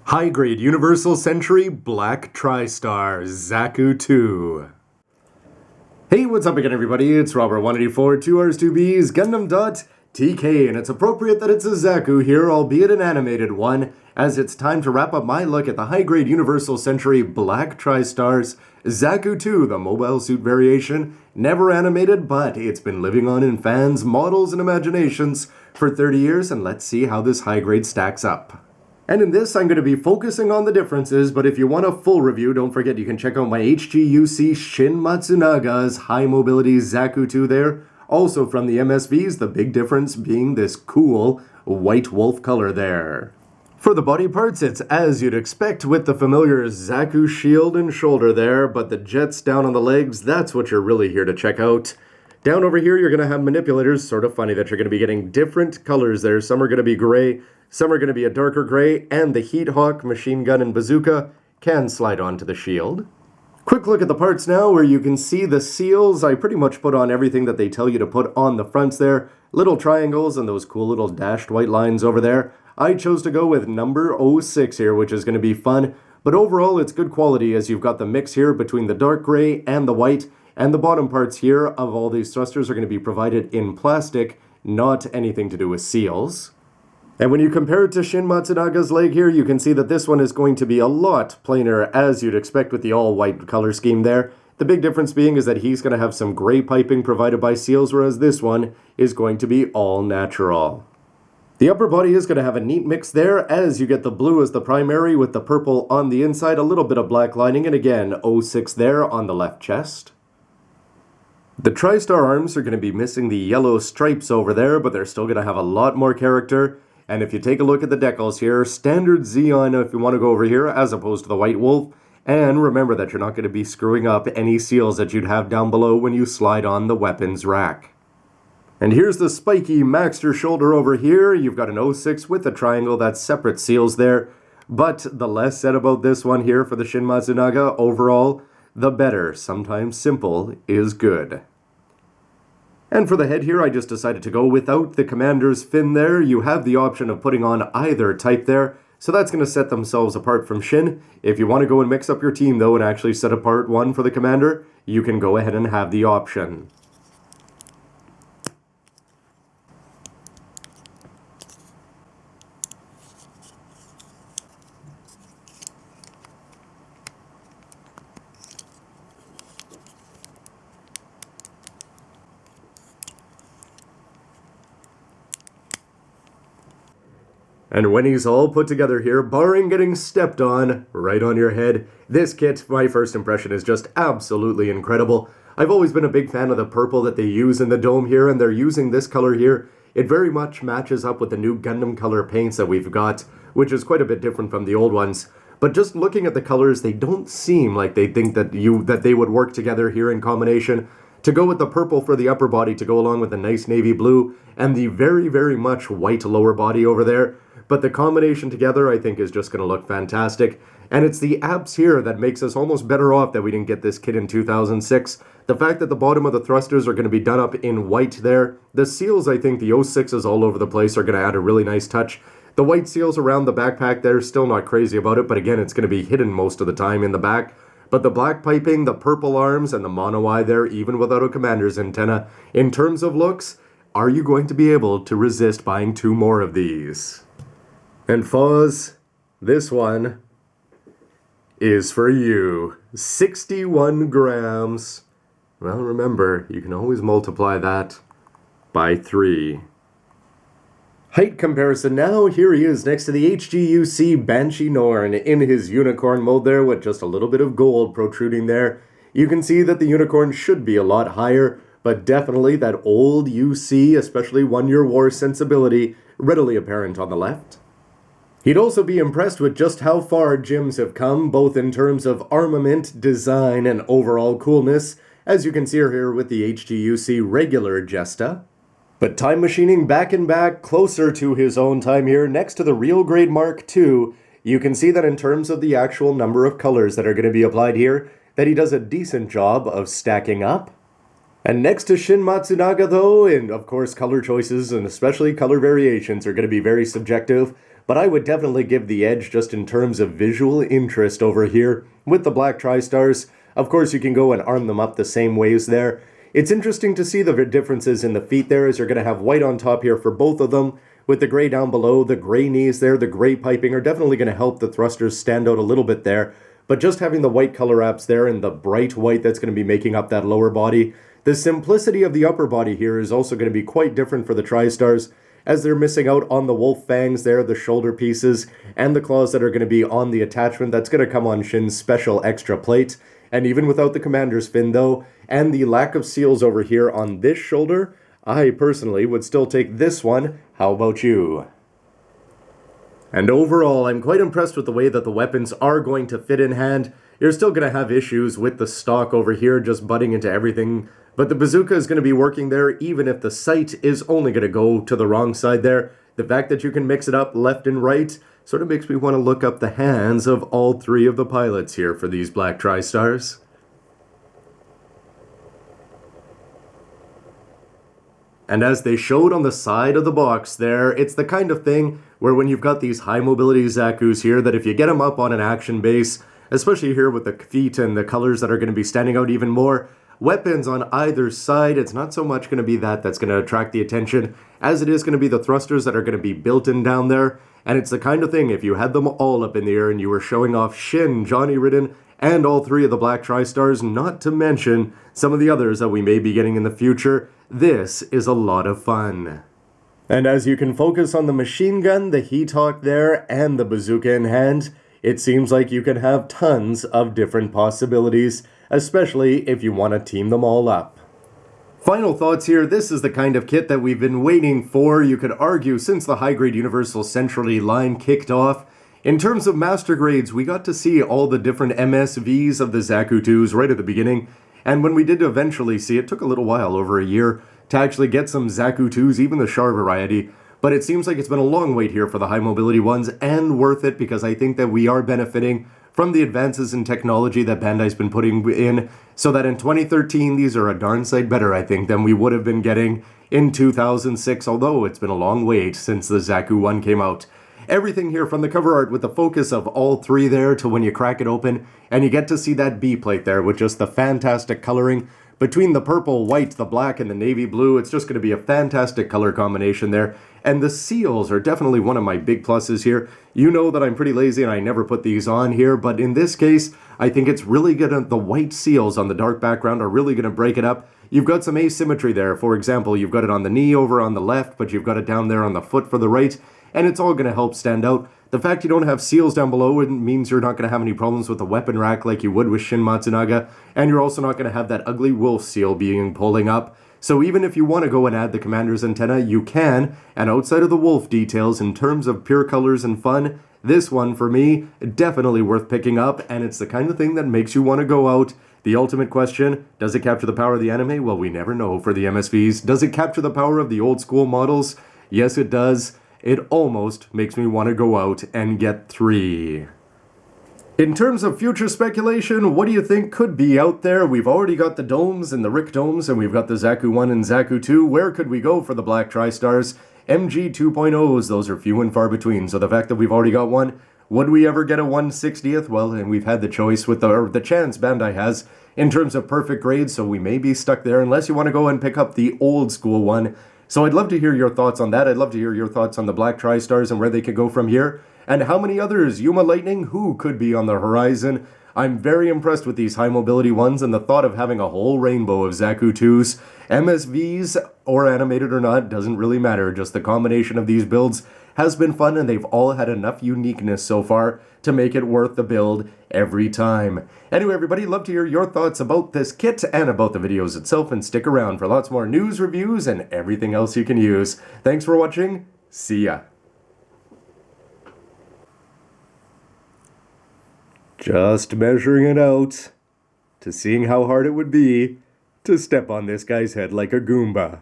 High-grade Universal Century Black TriStar Zaku 2. Hey, what's up again, everybody? It's Robert184, 2Rs2Bs, gundam.tk, and it's appropriate that it's a Zaku here, albeit an animated one, as it's time to wrap up my look at the high-grade Universal Century Black TriStars Zaku 2, the mobile suit variation. Never animated, but it's been living on in fans, models, and imaginations for 30 years, and let's see how this high-grade stacks up. And in this, I'm going to be focusing on the differences, but if you want a full review, don't forget you can check out my HGUC Shin Matsunaga's High Mobility Zaku 2 there. Also from the MSVs, the big difference being this cool white wolf color there. For the body parts, it's as you'd expect with the familiar Zaku shield and shoulder there, but the jets down on the legs, that's what you're really here to check out. Down over here, you're going to have manipulators. Sort of funny that you're going to be getting different colors there. Some are going to be gray, some are going to be a darker gray, and the Heat Hawk machine gun and bazooka can slide onto the shield. Quick look at the parts now where you can see the seals. I pretty much put on everything that they tell you to put on the fronts there. Little triangles and those cool little dashed white lines over there. I chose to go with number 06 here, which is going to be fun. But overall, it's good quality as you've got the mix here between the dark gray and the white. And the bottom parts here of all these thrusters are going to be provided in plastic, not anything to do with seals. And when you compare it to Shin Matsunaga's leg here, you can see that this one is going to be a lot plainer, as you'd expect with the all-white color scheme there. The big difference being is that he's going to have some gray piping provided by seals, whereas this one is going to be all natural. The upper body is going to have a neat mix there, as you get the blue as the primary with the purple on the inside, a little bit of black lining, and again, 06 there on the left chest. The TriStar arms are going to be missing the yellow stripes over there, but they're still going to have a lot more character. And if you take a look at the decals here, standard Xeon if you want to go over here, as opposed to the White Wolf. And remember that you're not going to be screwing up any seals that you'd have down below when you slide on the weapons rack. And here's the spiky Maxter shoulder over here. You've got an 06 with a triangle, that's separate seals there. But the less said about this one here for the Shin Matsunaga, overall, the better. Sometimes simple is good. And for the head here, I just decided to go without the commander's fin there. You have the option of putting on either type there, so that's going to set themselves apart from Shin. If you want to go and mix up your team though and actually set apart one for the commander, you can go ahead and have the option. And when he's all put together here, barring getting stepped on, right on your head, this kit, my first impression, is just absolutely incredible. I've always been a big fan of the purple that they use in the dome here, and they're using this color here. It very much matches up with the new Gundam color paints that we've got, which is quite a bit different from the old ones. But just looking at the colors, they don't seem like they think that they would work together here in combination. To go with the purple for the upper body to go along with the nice navy blue, and the very, very much white lower body over there. But the combination together, I think, is just going to look fantastic. And it's the abs here that makes us almost better off that we didn't get this kit in 2006. The fact that the bottom of the thrusters are going to be done up in white there. The seals, I think, the 06s all over the place are going to add a really nice touch. The white seals around the backpack there, still not crazy about it, but again, it's going to be hidden most of the time in the back. But the black piping, the purple arms, and the mono eye there, even without a commander's antenna, in terms of looks, are you going to be able to resist buying 2 more of these? And Foz, this one is for you. 61 grams. Well, remember, you can always multiply that by 3. Height comparison now. Here he is next to the HGUC Banshee Norn in his unicorn mode there with just a little bit of gold protruding there. You can see that the unicorn should be a lot higher, but definitely that old UC, especially 1-year war sensibility, readily apparent on the left. He'd also be impressed with just how far gyms have come, both in terms of armament, design, and overall coolness, as you can see here with the HGUC regular Jesta. But time machining back and back, closer to his own time here, next to the real grade Mark II, you can see that in terms of the actual number of colors that are going to be applied here, that he does a decent job of stacking up. And next to Shin Matsunaga though, and of course color choices and especially color variations are going to be very subjective, but I would definitely give the edge just in terms of visual interest over here with the black tri-stars. Of course you can go and arm them up the same ways there. It's interesting to see the differences in the feet there, as you're going to have white on top here for both of them, with the gray down below. The gray knees there, the gray piping are definitely going to help the thrusters stand out a little bit there, but just having the white color apps there and the bright white that's going to be making up that lower body. The simplicity of the upper body here is also going to be quite different for the tri-stars, as they're missing out on the wolf fangs there, the shoulder pieces, and the claws that are going to be on the attachment that's going to come on Shin's special extra plate. And even without the commander's fin though, and the lack of seals over here on this shoulder, I personally would still take this one. How about you? And overall, I'm quite impressed with the way that the weapons are going to fit in hand. You're still going to have issues with the stock over here just butting into everything, but the bazooka is going to be working there even if the sight is only going to go to the wrong side there. The fact that you can mix it up left and right sort of makes me want to look up the hands of all three of the pilots here for these black tri-stars. And as they showed on the side of the box there, it's the kind of thing where when you've got these high mobility Zakus here, that if you get them up on an action base, especially here with the feet and the colors that are going to be standing out even more, weapons on either side, it's not so much going to be that's going to attract the attention as it is going to be the thrusters that are going to be built in down there. And it's the kind of thing, if you had them all up in the air and you were showing off Shin, Johnny Ridden, and all three of the black tri-stars, not to mention some of the others that we may be getting in the future, this is a lot of fun. And as you can focus on the machine gun, the heat hawk there, and the bazooka in hand, it seems like you can have tons of different possibilities, especially if you want to team them all up. Final thoughts here, this is the kind of kit that we've been waiting for, you could argue, since the high-grade Universal Centrally line kicked off. In terms of master grades, we got to see all the different MSVs of the Zaku 2s right at the beginning, and when we did eventually see, it took a little while, over a year, to actually get some Zaku 2s, even the Char variety, but it seems like it's been a long wait here for the high mobility ones, and worth it, because I think that we are benefiting from the advances in technology that Bandai's been putting in, so that in 2013 these are a darn sight better, I think, than we would have been getting in 2006, although it's been a long wait since the Zaku 1 came out. Everything here from the cover art with the focus of all three there to when you crack it open, and you get to see that B plate there with just the fantastic coloring. Between the purple, white, the black, and the navy blue, it's just going to be a fantastic color combination there. And the seals are definitely one of my big pluses here. You know that I'm pretty lazy and I never put these on here, but in this case, I think it's really gonna, the white seals on the dark background are really gonna break it up. You've got some asymmetry there. For example, you've got it on the knee over on the left, but you've got it down there on the foot for the right, and it's all gonna help stand out. The fact you don't have seals down below means you're not going to have any problems with the weapon rack like you would with Shin Matsunaga, and you're also not going to have that ugly wolf seal pulling up. So even if you want to go and add the commander's antenna, you can, and outside of the wolf details, in terms of pure colors and fun, this one, for me, definitely worth picking up, and it's the kind of thing that makes you want to go out. The ultimate question, does it capture the power of the anime? Well, we never know for the MSVs. Does it capture the power of the old school models? Yes, it does. It almost makes me want to go out and get 3. In terms of future speculation, what do you think could be out there? We've already got the domes and the Rick domes, and we've got the Zaku 1 and Zaku 2. Where could we go for the black tri-stars? MG 2.0s, those are few and far between, so the fact that we've already got one, would we ever get a 1/60th? Well, and we've had the choice with the chance Bandai has in terms of perfect grades, so we may be stuck there unless you want to go and pick up the old school one. So I'd love to hear your thoughts on that. I'd love to hear your thoughts on the black tri-stars and where they could go from here. And how many others, Yuma Lightning, who could be on the horizon? I'm very impressed with these high mobility ones, and the thought of having a whole rainbow of Zaku 2s, MSVs, or animated or not, doesn't really matter. Just the combination of these builds has been fun, and they've all had enough uniqueness so far to make it worth the build every time. Anyway, everybody, love to hear your thoughts about this kit and about the videos itself, and stick around for lots more news, reviews, and everything else you can use. Thanks for watching. See ya. Just measuring it out to seeing how hard it would be to step on this guy's head like a Goomba.